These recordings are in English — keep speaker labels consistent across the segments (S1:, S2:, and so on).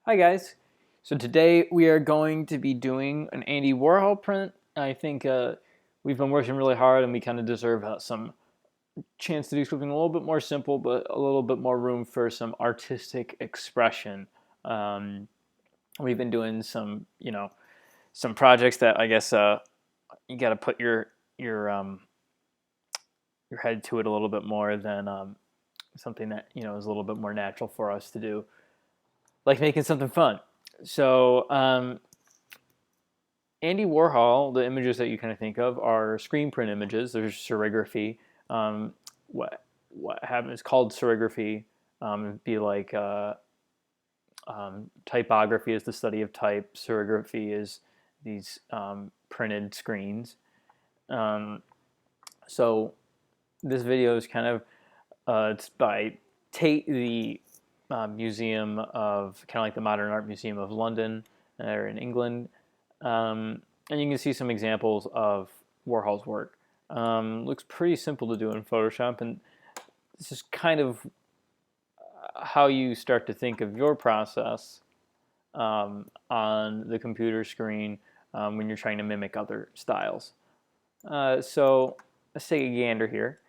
S1: Hi guys. So today we are going to be doing an Andy Warhol print. I think we've been working really hard and we kind of deserve some chance to do something a little bit more simple, but a little bit more room for some artistic expression. Um, we've been doing some projects that I guess you got to put your um, your head to it a little bit more than something that is a little bit more natural for us to do, like making something fun. So Andy Warhol, the images that you kind of think of are screen print images. There's serigraphy. Um, what happens called serigraphy. It'd be like typography is the study of type. Serigraphy is these printed screens. Um, so this video is kind of it's by Tate, the museum of kind of like the Modern Art Museum of London, there in England. And you can see some examples of Warhol's work. Looks pretty simple to do in Photoshop, and this is kind of how you start to think of your process on the computer screen when you're trying to mimic other styles. So let's take a gander here.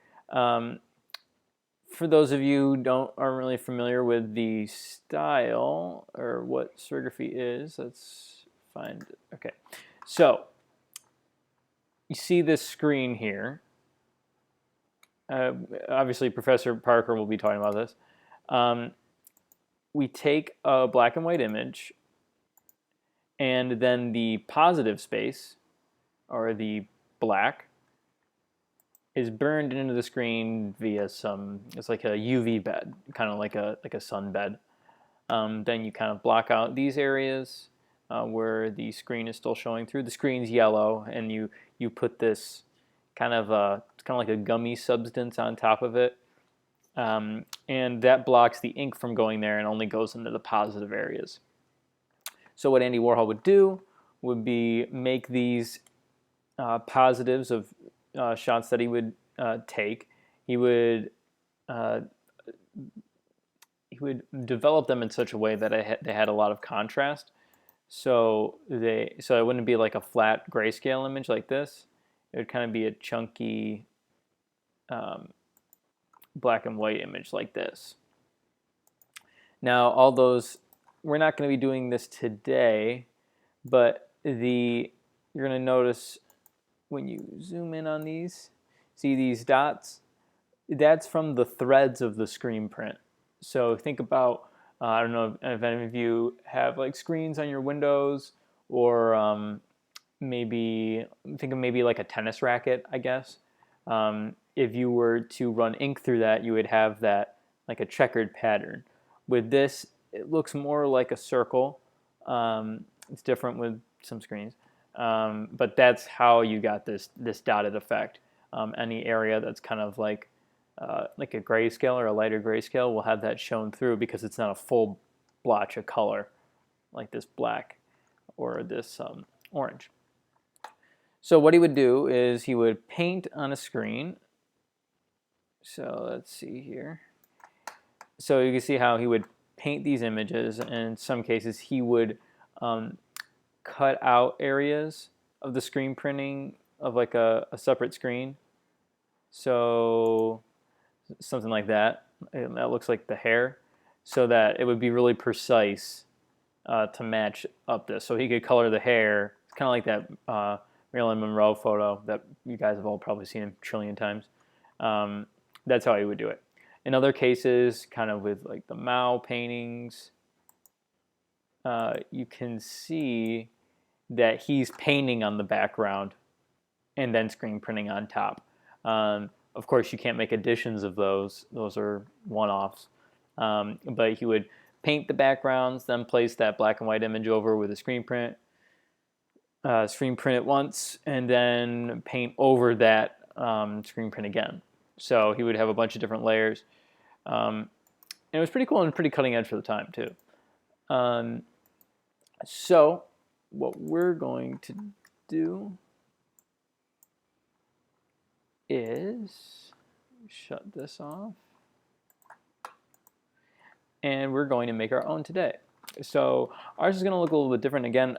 S1: For those of you who aren't really familiar with the style or what serigraphy is, let's find it. Okay, so you see this screen here. Obviously, Professor Parker will be talking about this. We take a black and white image, and then the positive space, or the black, is burned into the screen via it's like a UV bed, kind of like a sun bed. Then you kind of block out these areas where the screen is still showing through. The screen's yellow, and you put this it's kind of like a gummy substance on top of it, and that blocks the ink from going there and only goes into the positive areas. So what Andy Warhol would do would be make these positives of shots that he would take. He would develop them in such a way that they had a lot of contrast. So it wouldn't be like a flat grayscale image like this. It would kind of be a chunky black and white image like this. Now, all those, we're not going to be doing this today, but you're going to notice when you zoom in on these, see these dots? That's from the threads of the screen print. So think about, I don't know if any of you have like screens on your windows, or maybe think of maybe like a tennis racket, I guess. If you were to run ink through that, you would have that like a checkered pattern. With this, it looks more like a circle. It's different with some screens. But that's how you got this dotted effect. Any area that's kind of like a grayscale or a lighter grayscale will have that shown through because it's not a full blotch of color like this black or this orange. So what he would do is he would paint on a screen. So let's see here. So you can see how he would paint these images, and in some cases he would cut out areas of the screen printing of like a separate screen. So something like that. That looks like the hair, so that it would be really precise to match up this. So he could color the hair. It's kind of like that Marilyn Monroe photo that you guys have all probably seen a trillion times. That's how he would do it. In other cases, kind of with like the Mao paintings, you can see that he's painting on the background and then screen printing on top. Of course, you can't make editions of those. Those are one-offs. But he would paint the backgrounds, then place that black and white image over with a screen print it once, and then paint over that screen print again. So he would have a bunch of different layers. And it was pretty cool and pretty cutting edge for the time, too. So what we're going to do is shut this off. And we're going to make our own today. So ours is going to look a little bit different. Again,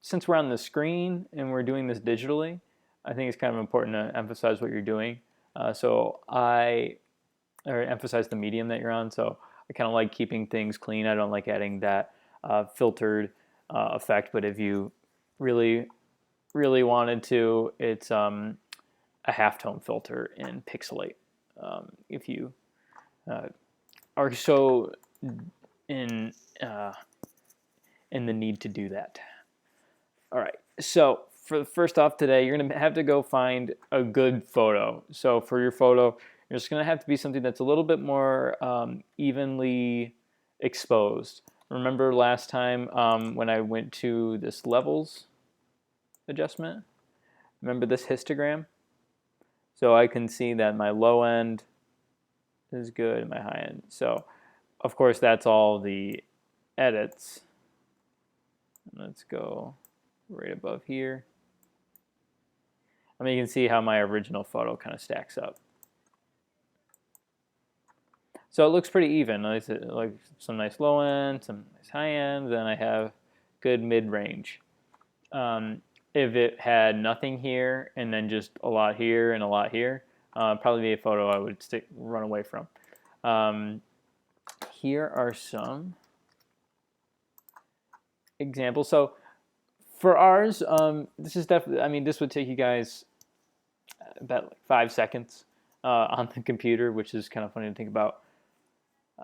S1: since we're on the screen and we're doing this digitally, I think it's kind of important to emphasize what you're doing. Or emphasize the medium that you're on. So I kind of like keeping things clean. I don't like adding that filtered effect. But if you really, really wanted to, it's a halftone filter in Pixelate. If you are so in in the need to do that. All right. So for first off today, you're gonna have to go find a good photo. So for your photo, you're just gonna have to be something that's a little bit more evenly exposed. Remember last time when I went to this levels adjustment? Remember this histogram? So I can see that my low end is good and my high end. So of course that's all the edits. Let's go right above here. I mean, you can see how my original photo kind of stacks up. So it looks pretty even. Like some nice low end, some nice high end. Then I have good mid range. If it had nothing here and then just a lot here and a lot here, probably be a photo I would run away from. Here are some examples. So for ours, this is definitely, I mean, this would take you guys about like 5 seconds on the computer, which is kind of funny to think about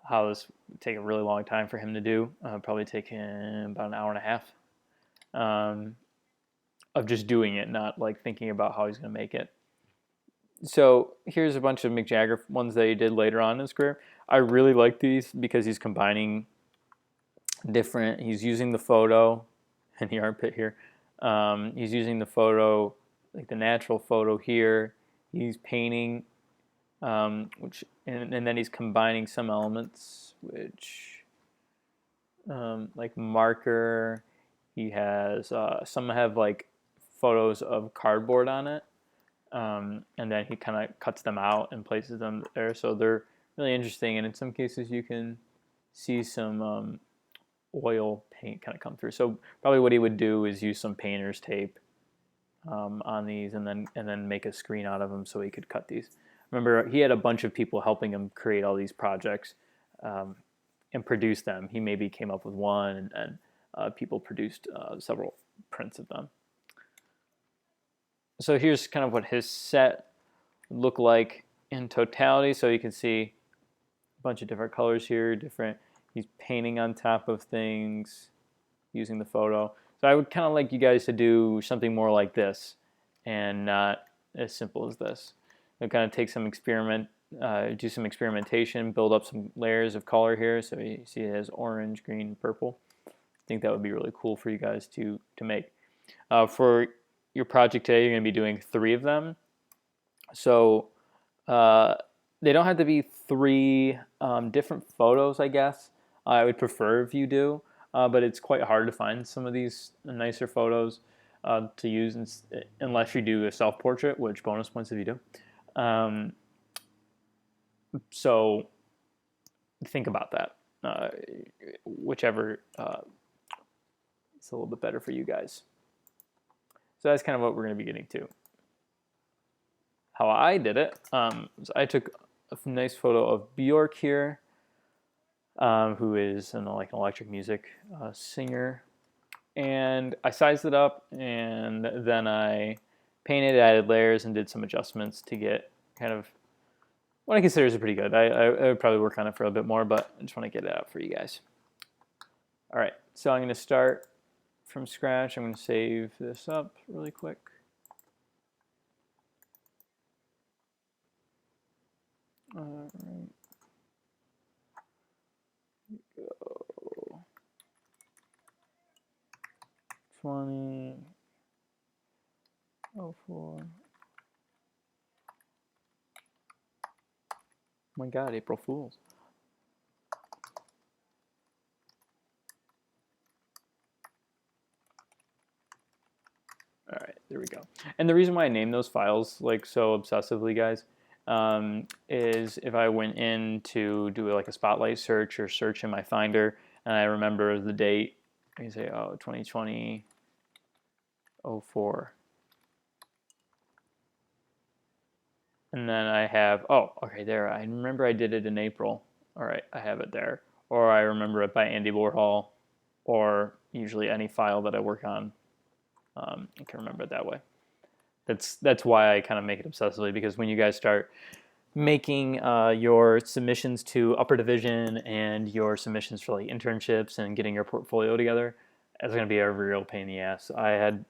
S1: how this would take a really long time for him to do. Probably take him about an hour and a half of just doing it, not like thinking about how he's going to make it. So here's a bunch of Mick Jagger ones that he did later on in his career. I really like these because he's combining different, he's using the photo and the armpit here. He's using the photo, like the natural photo here. He's painting, and then he's combining some elements, which like marker. He has some have like photos of cardboard on it, and then he kind of cuts them out and places them there. So they're really interesting, and in some cases you can see some oil paint kind of come through. So probably what he would do is use some painter's tape on these, and then make a screen out of them so he could cut these. Remember, he had a bunch of people helping him create all these projects and produce them. He maybe came up with one, and people produced several prints of them. So here's kind of what his set would look like in totality. So you can see a bunch of different colors here, he's painting on top of things using the photo. So I would kind of like you guys to do something more like this and not as simple as this. So kind of take some do some experimentation, build up some layers of color here. So you see it has orange, green, purple. I think that would be really cool for you guys to make. For your project today, you're going to be doing 3 of them. So they don't have to be 3 different photos, I guess. I would prefer if you do, but it's quite hard to find some of these nicer photos to use unless you do a self-portrait, which bonus points if you do. So think about that. Whichever is a little bit better for you guys. So that's kind of what we're going to be getting to. How I did it, so I took a nice photo of Bjork here, who is an electric music singer, and I sized it up, and then I painted, added layers, and did some adjustments to get kind of what I consider is pretty good. I would probably work on it for a bit more, but I just want to get it out for you guys. All right, so I'm going to start from scratch. I'm going to save this up really quick. All right. Go. 20. 04. Oh my God, April Fools. All right, there we go. And the reason why I name those files like so obsessively, guys, is if I went in to do like a spotlight search or search in my Finder, and I remember the date. You say, oh, 2020 04. And then I have, oh, okay, there. I remember I did it in April. All right, I have it there. Or I remember it by Andy Warhol, or usually any file that I work on. I can remember it that way. That's why I kind of make it obsessively, because when you guys start making your submissions to upper division and your submissions for like internships and getting your portfolio together, it's going to be a real pain in the ass.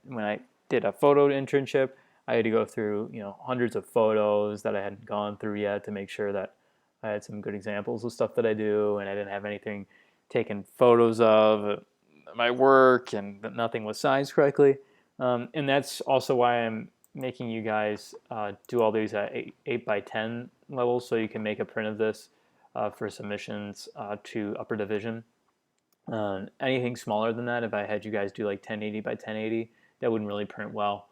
S1: When I did a photo internship, I had to go through hundreds of photos that I hadn't gone through yet to make sure that I had some good examples of stuff that I do, and I didn't have anything taken photos of my work, and that nothing was sized correctly. And that's also why I'm making you guys do all these at 8 by 10 levels, so you can make a print of this for submissions to upper division. Anything smaller than that, if I had you guys do like 1080 by 1080, that wouldn't really print well.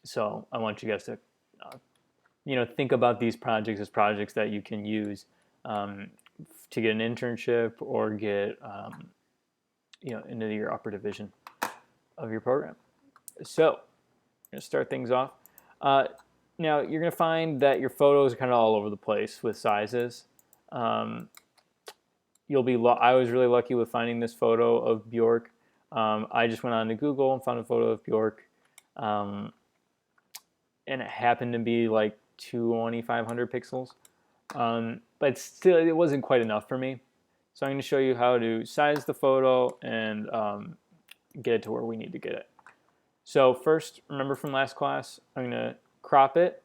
S1: So I want you guys to think about these projects as projects that you can use to get an internship or get into your upper division of your program. So I'm going to start things off. Now you're going to find that your photos are kind of all over the place with sizes. I was really lucky with finding this photo of Bjork. I just went on to Google and found a photo of Bjork, and it happened to be like 2,500 pixels. But still, it wasn't quite enough for me. So I'm going to show you how to size the photo and get it to where we need to get it. So first, remember from last class, I'm going to crop it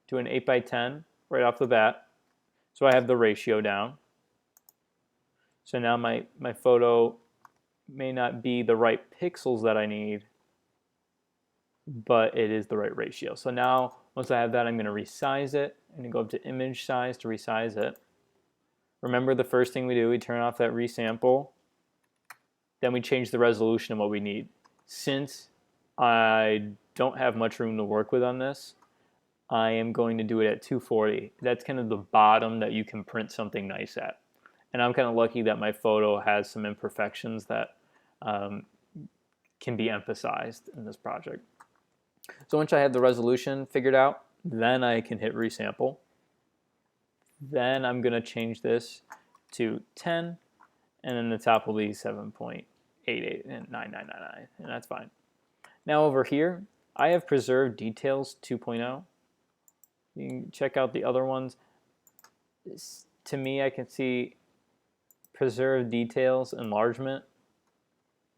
S1: to an 8 by 10 right off the bat. So I have the ratio down. So now my photo may not be the right pixels that I need, but it is the right ratio. So now, once I have that, I'm going to resize it. I'm going to go up to image size to resize it. Remember, the first thing we do, we turn off that resample. Then we change the resolution of what we need. Since I don't have much room to work with on this, I am going to do it at 240. That's kind of the bottom that you can print something nice at. And I'm kind of lucky that my photo has some imperfections that can be emphasized in this project. So once I have the resolution figured out, then I can hit resample. Then I'm going to change this to 10, and then the top will be 7.88 and 9999, and that's fine. Now over here, I have preserved details 2.0. You can check out the other ones. To me, I can see preserved details enlargement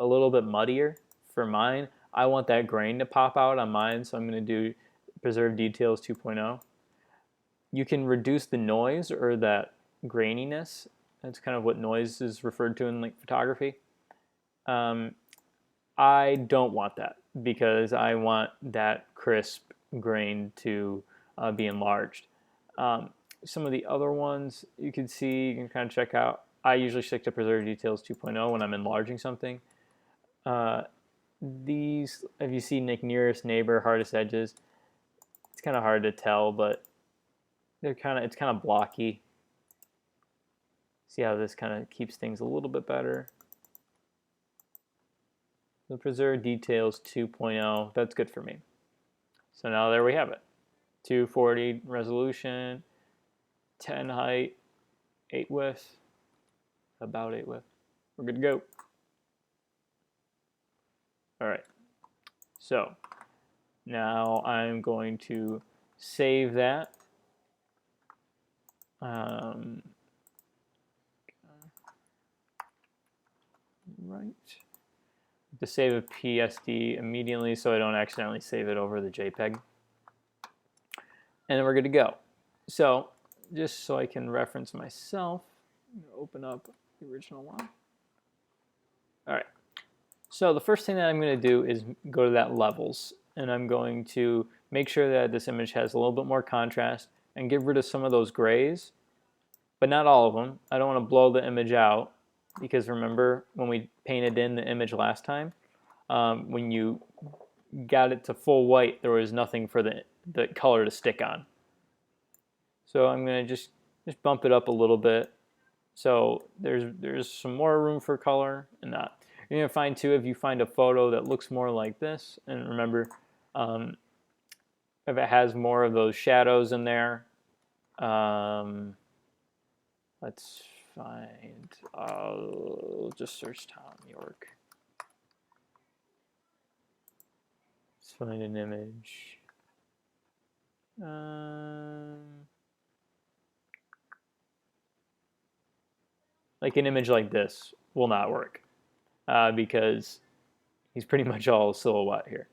S1: a little bit muddier for mine. I want that grain to pop out on mine, so I'm going to do preserved details 2.0. You can reduce the noise or that graininess. That's kind of what noise is referred to in like photography. I don't want that because I want that crisp grain to be enlarged. Some of the other ones you can see, you can kind of check out. I usually stick to preserved details 2.0 when I'm enlarging something. These, if you see like nearest neighbor, hardest edges, it's kind of hard to tell, but it's kind of blocky. See how this kind of keeps things a little bit better. The preserved details 2.0, that's good for me. So now there we have it. 240 resolution, 10 height, 8 width, about 8 width. We're good to go. All right, so now I'm going to save that. Right. To save a PSD immediately so I don't accidentally save it over the JPEG. And then we're good to go. So just so I can reference myself, I'm going to open up the original one. All right. So the first thing that I'm going to do is go to that levels, and I'm going to make sure that this image has a little bit more contrast and get rid of some of those grays, but not all of them. I don't want to blow the image out because remember when we painted in the image last time, when you got it to full white, there was nothing for the color to stick on. So I'm going to just bump it up a little bit. So there's some more room for color and that. You're going to find too, if you find a photo that looks more like this, and remember, if it has more of those shadows in there, let's find, we'll just search Tom York. Let's find an image. Like an image like this will not work because he's pretty much all silhouette here.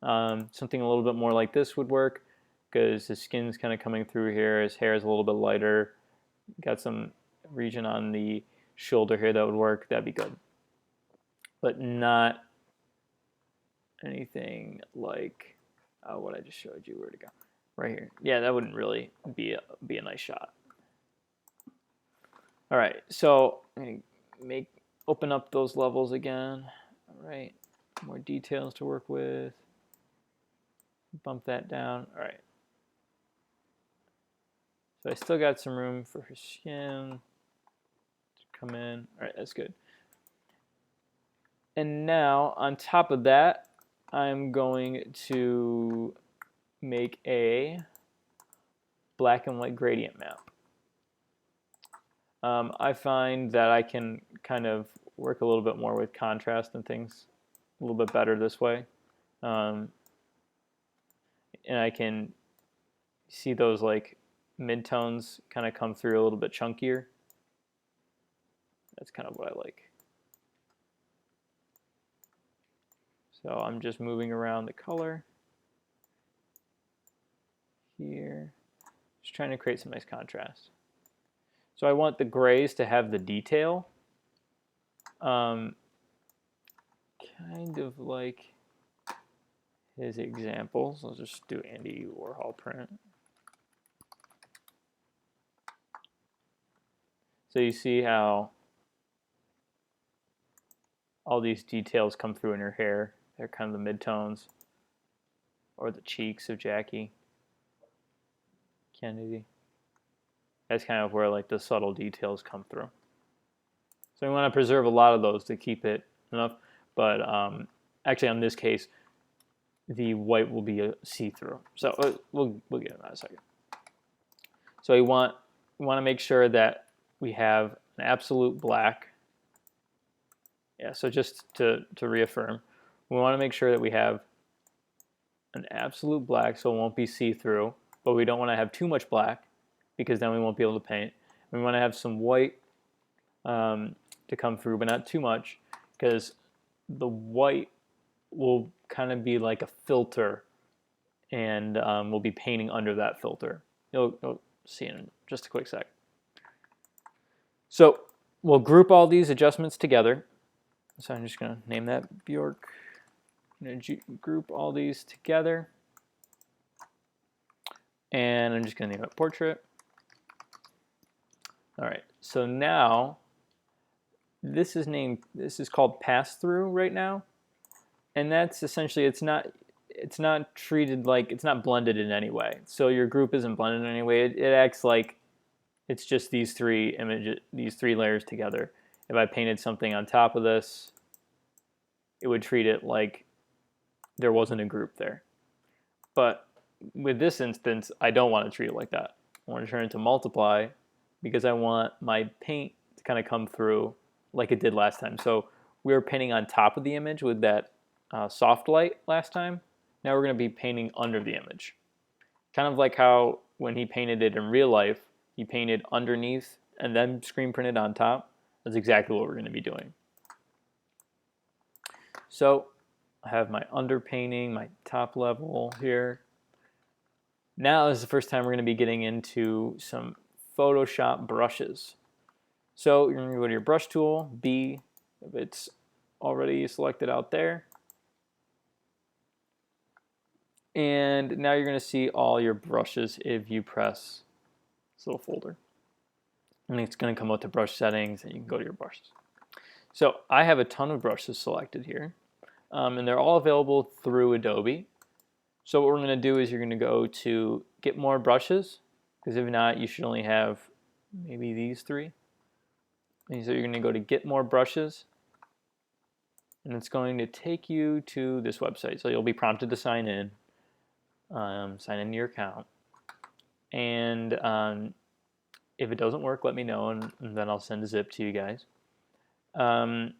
S1: Something a little bit more like this would work because his skin's kind of coming through here. His hair is a little bit lighter. Got some region on the shoulder here that would work. That'd be good. But not anything like what I just showed you. Where to go? Right here. Yeah, that wouldn't really be a nice shot. All right, so I'm gonna open up those levels again. All right, more details to work with. Bump that down. All right. So I still got some room for her skin to come in. All right, that's good. And now on top of that, I'm going to make a black and white gradient map. I find that I can kind of work a little bit more with contrast and things a little bit better this way. And I can see those like midtones kind of come through a little bit chunkier. That's kind of what I like. So I'm just moving around the color here, just trying to create some nice contrast. So I want the grays to have the detail, kind of like his examples. I'll just do Andy Warhol print. So you see how all these details come through in her hair. They're kind of the midtones, or the cheeks of Jackie Kennedy. That's kind of where like the subtle details come through. So we want to preserve a lot of those to keep it enough. But actually, on this case, the white will be see-through. So we'll get into that in a second. So we want to make sure that we have an absolute black. Yeah. So just to reaffirm, we want to make sure that we have an absolute black, so it won't be see-through. But we don't want to have too much black, because then we won't be able to paint. We want to have some white to come through, but not too much, because the white will kind of be like a filter, and we'll be painting under that filter. You'll see in just a quick sec. So we'll group all these adjustments together. So I'm just going to name that Bjork. I'm going to group all these together, and I'm just going to name it Portrait. All right, so now this is called pass-through right now, and that's essentially it's not treated like, it's not blended in any way. So your group isn't blended in any way. It acts like it's just these three layers together. If I painted something on top of this, it would treat it like there wasn't a group there. But with this instance, I don't want to treat it like that. I want to turn it to multiply, because I want my paint to kind of come through like it did last time. So we were painting on top of the image with that soft light last time. Now we're going to be painting under the image. Kind of like how when he painted it in real life, he painted underneath and then screen printed on top. That's exactly what we're going to be doing. So I have my underpainting, my top level here. Now is the first time we're going to be getting into some Photoshop brushes. So you're going to go to your brush tool, B, if it's already selected out there. And now you're going to see all your brushes if you press this little folder. And it's going to come out to brush settings, and you can go to your brushes. So I have a ton of brushes selected here, and they're all available through Adobe. So what we're going to do is you're going to go to Get More Brushes, because if not, you should only have maybe these 3. And so you're going to go to get more brushes, and it's going to take you to this website. So you'll be prompted to sign in to your account. And if it doesn't work, let me know, and then I'll send a zip to you guys. It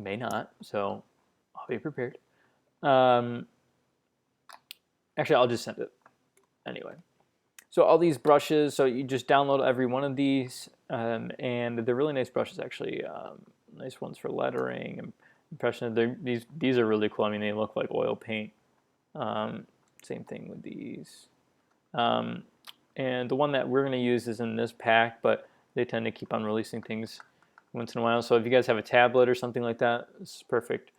S1: may not, so I'll be prepared. Actually, I'll just send it anyway. So all these brushes, so you just download every one of these, and they're really nice brushes, actually. Nice ones for lettering and impression. These are really cool. I mean, they look like oil paint. Same thing with these. And the one that we're going to use is in this pack, but they tend to keep on releasing things once in a while. So if you guys have a tablet or something like that, this is a perfect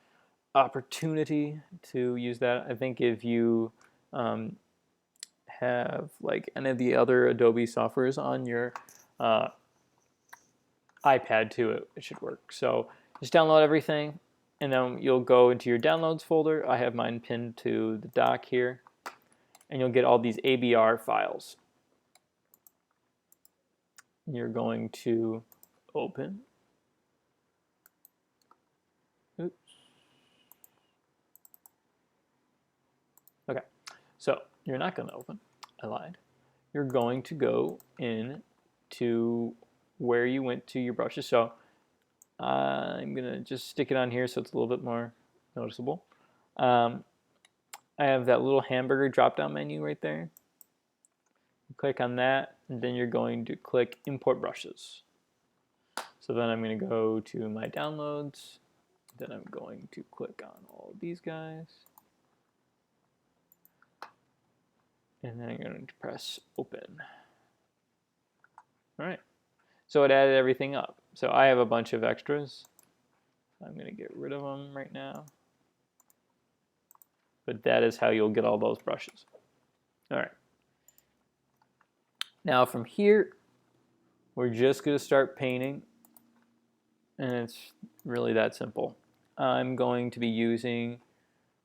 S1: opportunity to use that. I think if you have like any of the other Adobe softwares on your iPad too, it should work. So just download everything, and then you'll go into your downloads folder. I have mine pinned to the dock here, and you'll get all these ABR files. You're going to open. Oops. Okay, so you're not going to open. I lied. You're going to go in to where you went to your brushes. So I'm going to just stick it on here so it's a little bit more noticeable. I have that little hamburger drop-down menu right there. Click on that, and then you're going to click Import Brushes. So then I'm going to go to my downloads. Then I'm going to click on all of these guys. And then I'm going to press Open. All right. So it added everything up. So I have a bunch of extras. I'm going to get rid of them right now. But that is how you'll get all those brushes. All right. Now from here, we're just going to start painting. And it's really that simple. I'm going to be using,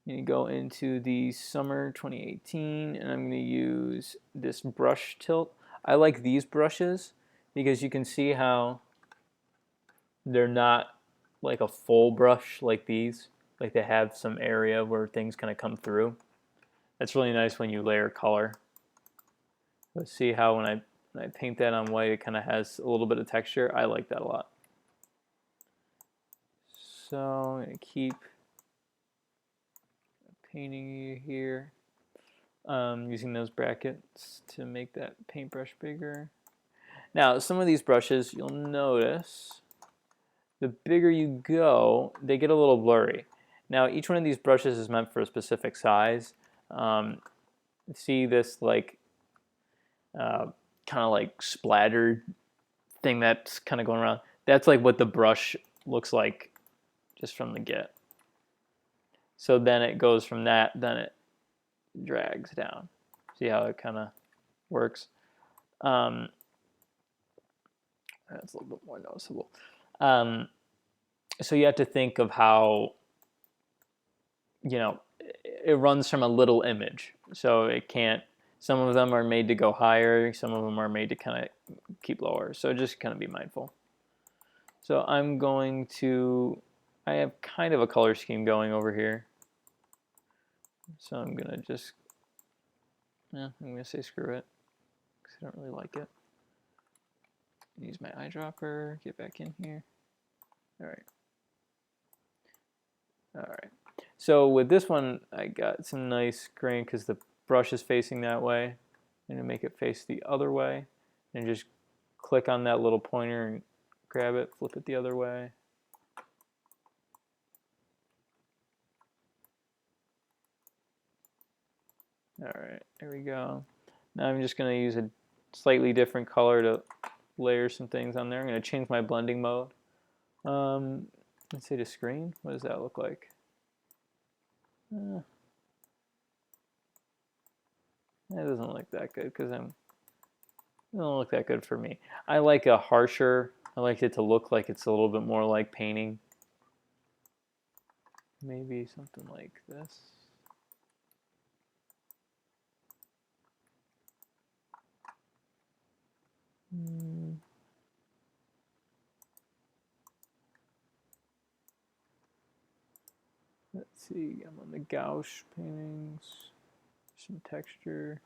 S1: you go into the summer 2018, and I'm going to use this brush tilt. I like these brushes because you can see how they're not like a full brush like these. Like they have some area where things kind of come through. That's really nice when you layer color. Let's see how when I paint that on white, it kind of has a little bit of texture. I like that a lot. So I'm going to keep painting you here, using those brackets to make that paintbrush bigger. Now, some of these brushes, you'll notice, the bigger you go, they get a little blurry. Now, each one of these brushes is meant for a specific size. See this like kind of like splattered thing that's kind of going around? That's like what the brush looks like just from the get. So then it goes from that, then it drags down. See how it kind of works? That's a little bit more noticeable. So you have to think of how, it runs from a little image. So it can't, some of them are made to go higher, some of them are made to kind of keep lower. So just kind of be mindful. So I'm going to, I have kind of a color scheme going over here. So I'm going to just, I'm going to say screw it, because I don't really like it. Use my eyedropper, get back in here. All right. All right. So with this one, I got some nice grain because the brush is facing that way. I'm going to make it face the other way, and just click on that little pointer and grab it, flip it the other way. All right, there we go. Now I'm just going to use a slightly different color to layer some things on there. I'm going to change my blending mode. Let's say to screen. What does that look like? That doesn't look that good because it doesn't look that good for me. I like a harsher. I like it to look like it's a little bit more like painting. Maybe something like this. Let's see, I'm on the gouache paintings, some texture.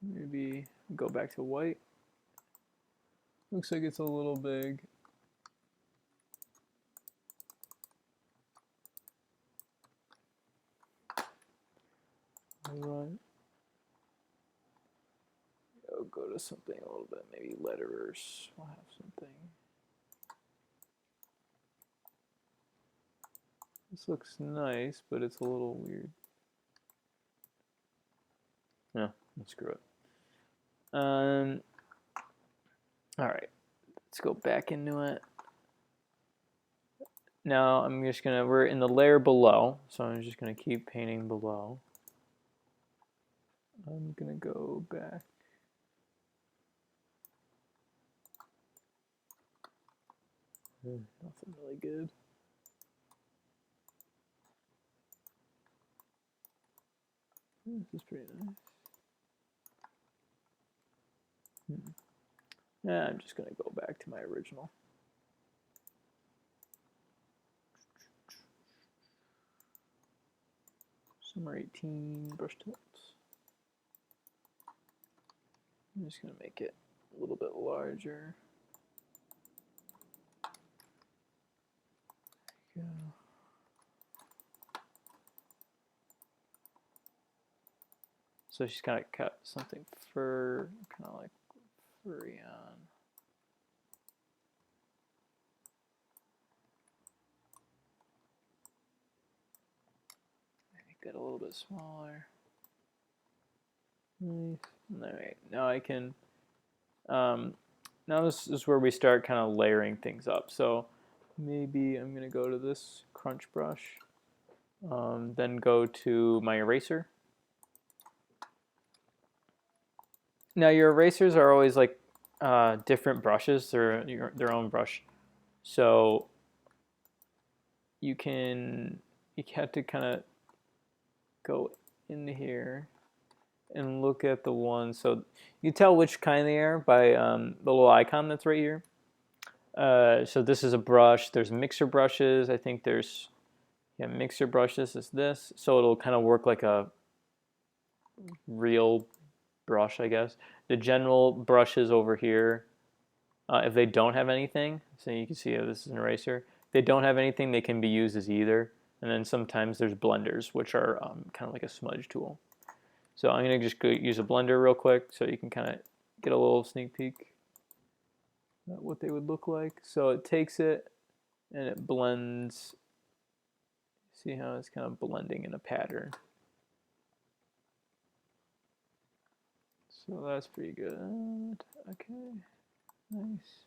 S1: Maybe go back to white. Looks like it's a little big. All right. I'll go to something a little bit, maybe letterers. We'll have something. This looks nice, but it's a little weird. No, let's screw it. All right, let's go back into it. Now I'm just gonna, we're in the layer below, so I'm just gonna keep painting below. I'm gonna go back. Nothing really good. This is pretty nice. Yeah, I'm just gonna go back to my original. Summer 18 brush tips. I'm just gonna make it a little bit larger. There you go. So she's kind of cut something fur, kind of like furry on. Make that a little bit smaller. Nice. All right, now I can. Now this is where we start kind of layering things up. So maybe I'm gonna go to this crunch brush, then go to my eraser. Now your erasers are always like different brushes. They're their own brush, so you have to kind of go in here and look at the ones. So you tell which kind they are by the little icon that's right here. So this is a brush. There's mixer brushes. I think there's mixer brushes is this. So it'll kind of work like a real brush, I guess. The general brushes over here, if they don't have anything, so you can see this is an eraser. If they don't have anything, they can be used as either. And then sometimes there's blenders, which are kind of like a smudge tool. So I'm going to just go use a blender real quick so you can kind of get a little sneak peek at what they would look like. So it takes it and it blends. See how it's kind of blending in a pattern. So that's pretty good. Okay, nice.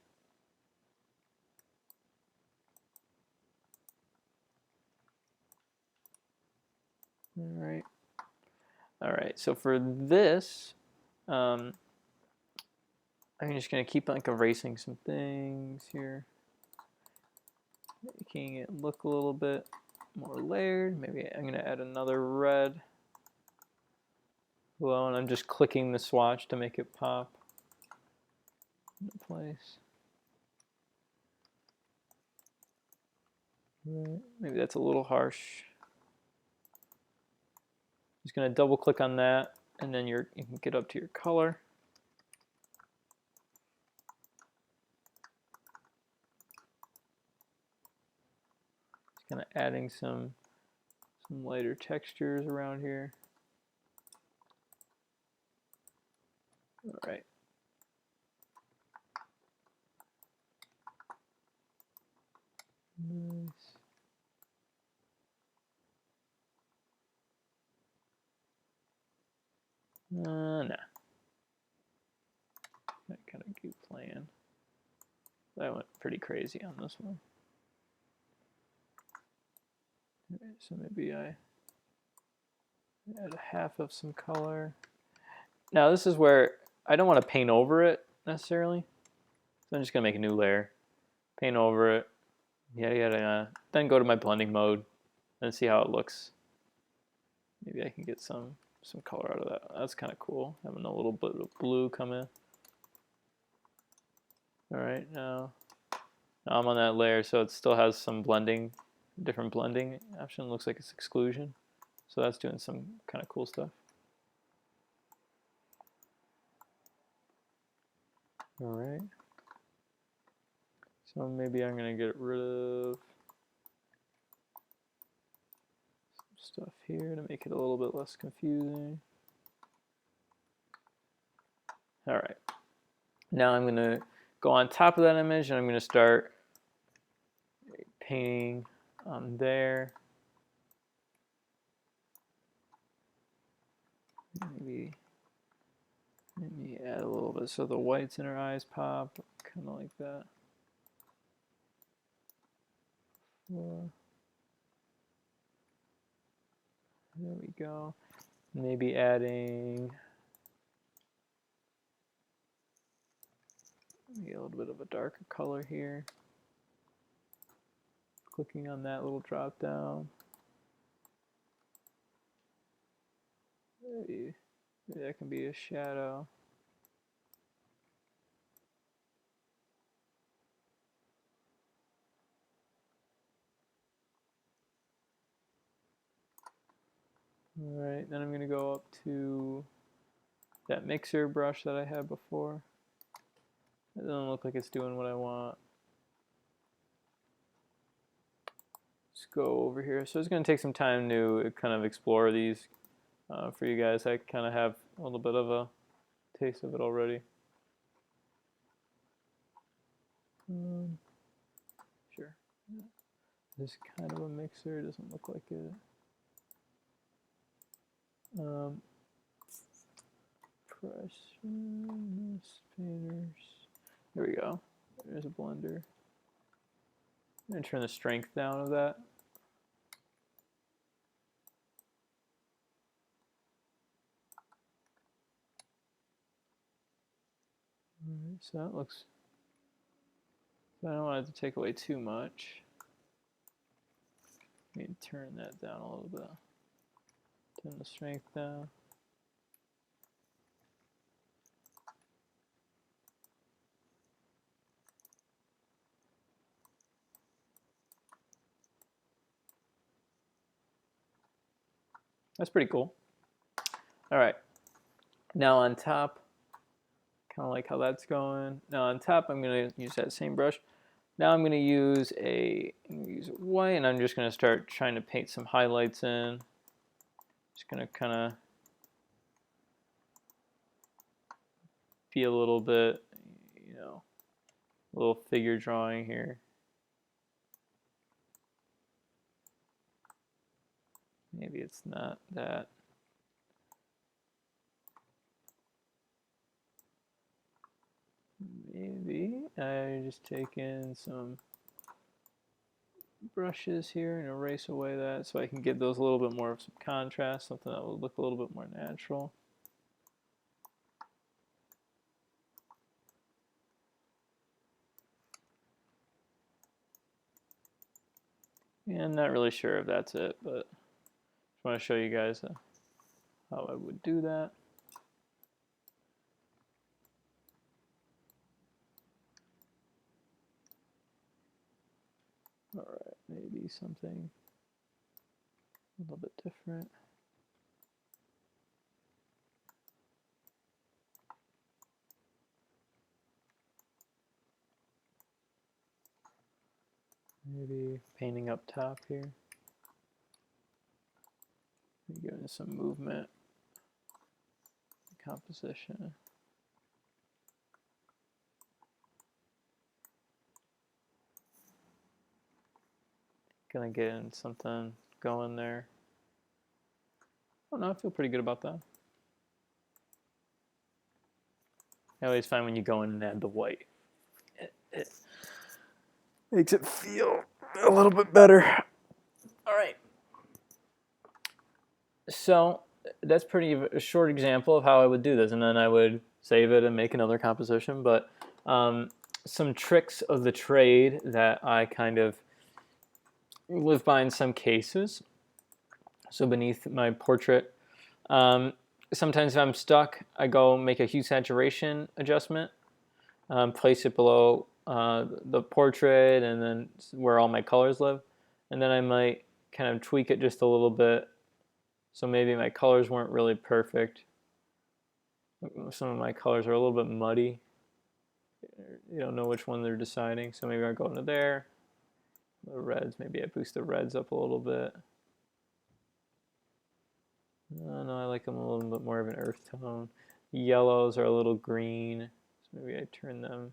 S1: All right, so for this, I'm just gonna keep like erasing some things here, making it look a little bit more layered. Maybe I'm gonna add another red below, and I'm just clicking the swatch to make it pop into place. Maybe that's a little harsh. Just gonna double click on that, and then you can get up to your color. Just kind of adding some lighter textures around here. All right. Nice. No. I kind of keep playing. That went pretty crazy on this one. Okay, so maybe I add a half of some color. Now this is where I don't want to paint over it necessarily. So I'm just gonna make a new layer, paint over it, yada yada yada. Then go to my blending mode and see how it looks. Maybe I can get some some color out of that. That's kind of cool, having a little bit of blue come in. All right, now I'm on that layer, so it still has some blending, different blending option. Looks like it's exclusion, so that's doing some kind of cool stuff. All right, so maybe I'm gonna get rid of some stuff here to make it a little bit less confusing. All right, now I'm gonna go on top of that image and I'm gonna start painting on there. Maybe add a little bit so the whites in her eyes pop, kind of like that. There we go. Maybe adding maybe a little bit of a darker color here. Clicking on that little drop down. Maybe that can be a shadow. All right, then I'm going to go up to that mixer brush that I had before. It doesn't look like it's doing what I want. Let's go over here. So it's going to take some time to kind of explore these for you guys. I kind of have a little bit of a taste of it already. Sure. This kind of a mixer doesn't look like it. Pressure, spinners. There we go. There's a blender. I'm going to turn the strength down of that. Alright, so that looks. So I don't want it to take away too much. Let me turn that down a little bit. Turn the strength down. That's pretty cool. All right, now on top, kind of like how that's going. Now on top, I'm going to use that same brush. Now I'm going to use white, and I'm just going to start trying to paint some highlights in. Just going to kind of be a little bit, you know, a little figure drawing here. Maybe it's not that. Maybe I just take in some brushes here and erase away that so I can get those a little bit more of some contrast, something that will look a little bit more natural. Yeah, I'm not really sure if that's it, but I want to show you guys how I would do that. All right, maybe something a little bit different. Maybe painting up top here. Maybe giving some movement, composition. Gonna get something going there. Oh no, I feel pretty good about that. I always find when you go in and add the white, it makes it feel a little bit better. All right. So that's pretty a short example of how I would do this, and then I would save it and make another composition. But some tricks of the trade that I kind of live by in some cases. So beneath my portrait, Sometimes if I'm stuck, I go make a hue saturation adjustment, place it below the portrait and then where all my colors live. And then I might kind of tweak it just a little bit. So maybe my colors weren't really perfect. Some of my colors are a little bit muddy. You don't know which one they're deciding. So maybe I'll go into there. The reds, maybe I boost the reds up a little bit. No, I like them a little bit more of an earth tone. Yellows are a little green. So maybe I turn them.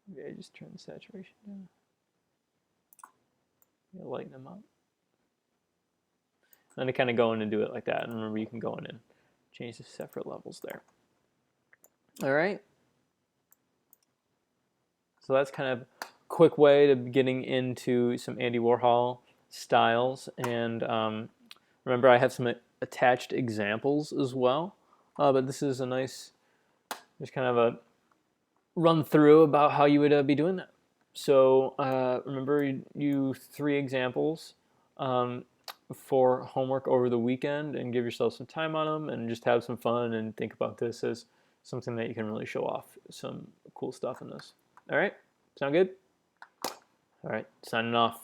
S1: Maybe I just turn the saturation down. Maybe lighten them up. And to kind of go in and do it like that. And remember, you can go in and change the separate levels there. All right. So that's kind of a quick way to getting into some Andy Warhol styles. And remember, I have some attached examples as well. But this is a nice, just kind of a run through about how you would be doing that. So remember, you 3 examples for homework over the weekend, and give yourself some time on them and just have some fun and think about this as something that you can really show off some cool stuff in this. All right, sound good? All right, signing off.